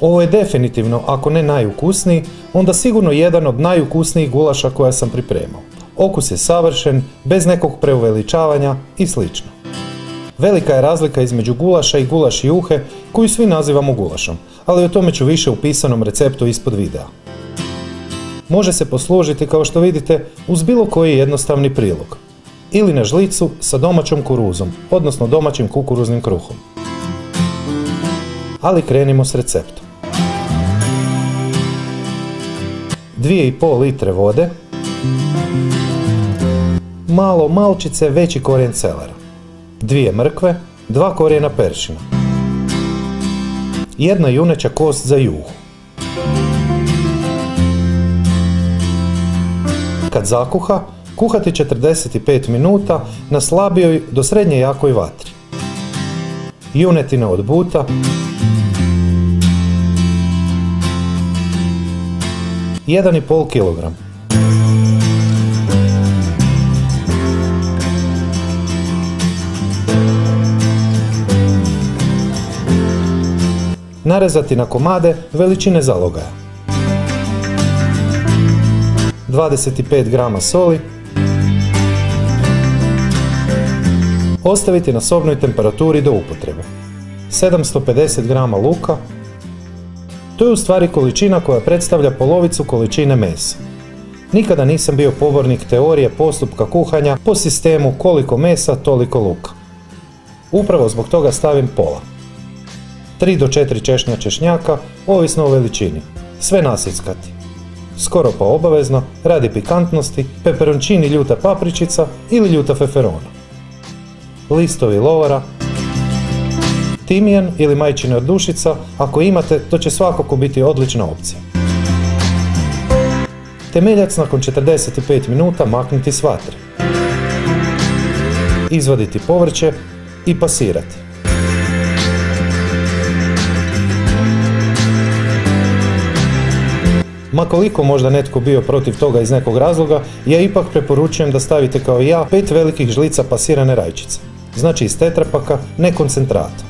Ovo je definitivno, ako ne najukusniji, onda sigurno jedan od najukusnijih gulaša koja sam pripremao. Okus je savršen, bez nekog preuveličavanja i slično. Velika je razlika između gulaša i gulaš juhe, koju svi nazivamo gulašom, ali o tome ću više u pisanom receptu ispod videa. Može se poslužiti, kao što vidite, uz bilo koji jednostavni prilog. Ili na žlicu sa domaćom kuruzom, odnosno domaćim kukuruznim kruhom. Ali krenimo s receptom. 2,5 litre vode, malčice veći korijen celera, 2 mrkve, 2 korijena peršina, 1 juneća kost za juhu. Kad zakuha, kuhati 45 minuta na slabijoj do srednje jakoj vatri. Junetina od buta, – 1,5 kg. Narezati na komade veličine zalogaja. 25 g soli. Ostaviti na sobnoj temperaturi do upotrebe. 750 g luka. To je u stvari količina koja predstavlja polovicu količine mesa. Nikada nisam bio pobornik teorije postupka kuhanja po sistemu koliko mesa, toliko luka. Upravo zbog toga stavim pola. 3 do 4 češnja češnjaka, ovisno o veličini. Sve nasickati. Skoro pa obavezno, radi pikantnosti, peperoncini ljuta papričica ili ljuta feferona. Listovi lovara, timijan ili majčina dušica, ako imate, to će svakako biti odlična opcija. Temeljac nakon 45 minuta maknuti s vatre. Izvaditi povrće i pasirati. Ma koliko možda netko bio protiv toga iz nekog razloga, ja ipak preporučujem da stavite kao i ja 5 velikih žlica pasirane rajčice. Znači iz tetrapaka, ne koncentrata.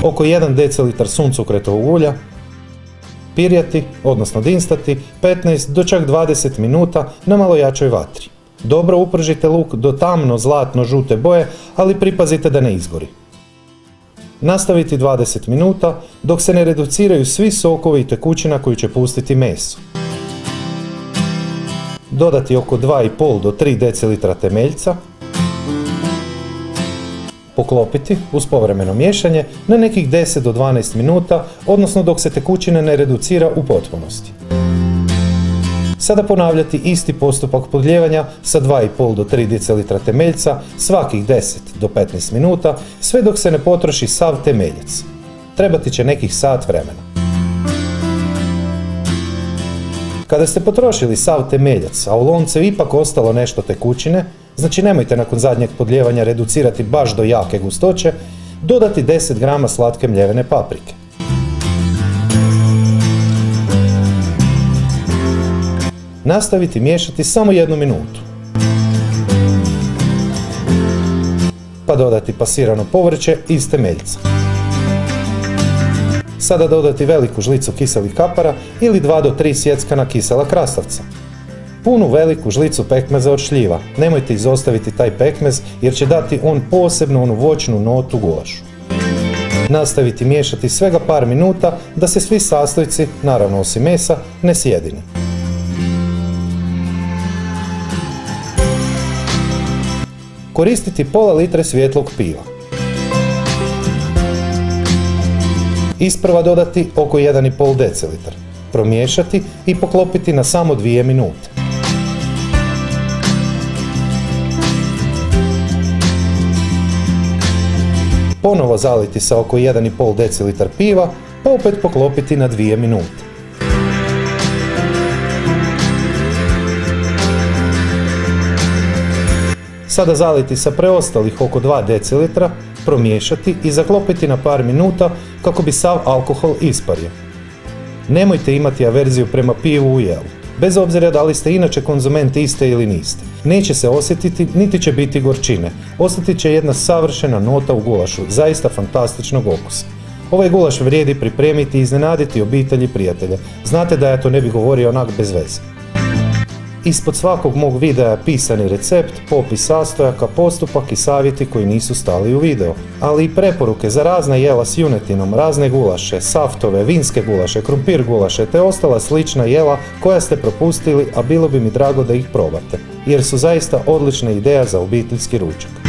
Oko 1 decilitar suncukretovog ulja, pirjati, odnosno dinstati, 15 do čak 20 minuta na malo jačoj vatri. Dobro upržite luk do tamno zlatno žute boje, ali pripazite da ne izgori. Nastaviti 20 minuta dok se ne reduciraju svi sokovi i tekućina koju će pustiti meso. Dodati oko 2,5 do 3 decilitra temeljca. Poklopiti uz povremeno miješanje na nekih 10 do 12 minuta, odnosno dok se tekućina ne reducira u potpunosti. Sada ponavljati isti postupak podlijevanja sa 2,5 do 3 decilitra temeljca svakih 10 do 15 minuta, sve dok se ne potroši sav temeljac. Trebati će nekih sat vremena. Kada ste potrošili sav temeljac, a u loncu ipak ostalo nešto tekućine, znači nemojte nakon zadnjeg podlijevanja reducirati baš do jake gustoće, dodati 10 g slatke mljevene paprike. Nastaviti miješati samo 1 minutu. Pa dodati pasirano povrće iz temeljca. Sada dodati veliku žlicu kiselih kapara ili 2 do 3 sjeckana kisela krastavca. Punu veliku žlicu pekmeza od šljiva. Nemojte izostaviti taj pekmez jer će dati on posebno onu voćnu notu gulašu. Nastaviti miješati svega par minuta da se svi sastojci, naravno osim mesa, ne sjedine. Koristiti pola litre svjetlog piva. Isprva dodati oko 1,5 decilitar. Promiješati i poklopiti na samo 2 minute. Ponovo zaliti sa oko 1,5 decilitar piva, pa opet poklopiti na 2 minute. Sada zaliti sa preostalih oko 2 decilitra, promiješati i zaklopiti na par minuta kako bi sav alkohol ispario. Nemojte imati averziju prema pivu u jelu. bez obzira da li ste inače konzument iste ili niste. Neće se osjetiti, niti će biti gorčine. Ostati će jedna savršena nota u gulašu, zaista fantastičnog okusa. Ovaj gulaš vrijedi pripremiti i iznenaditi obitelj i prijatelje. Znate da ja to ne bih govorio onak bez veze. Ispod svakog mog videa je pisani recept, popis sastojaka, postupak i savjeti koji nisu stali u video, ali i preporuke za razna jela s junetinom, razne gulaše, saftove, vinske gulaše, krumpir gulaše te ostala slična jela koja ste propustili, a bilo bi mi drago da ih probate, jer su zaista odlična ideja za obiteljski ručak.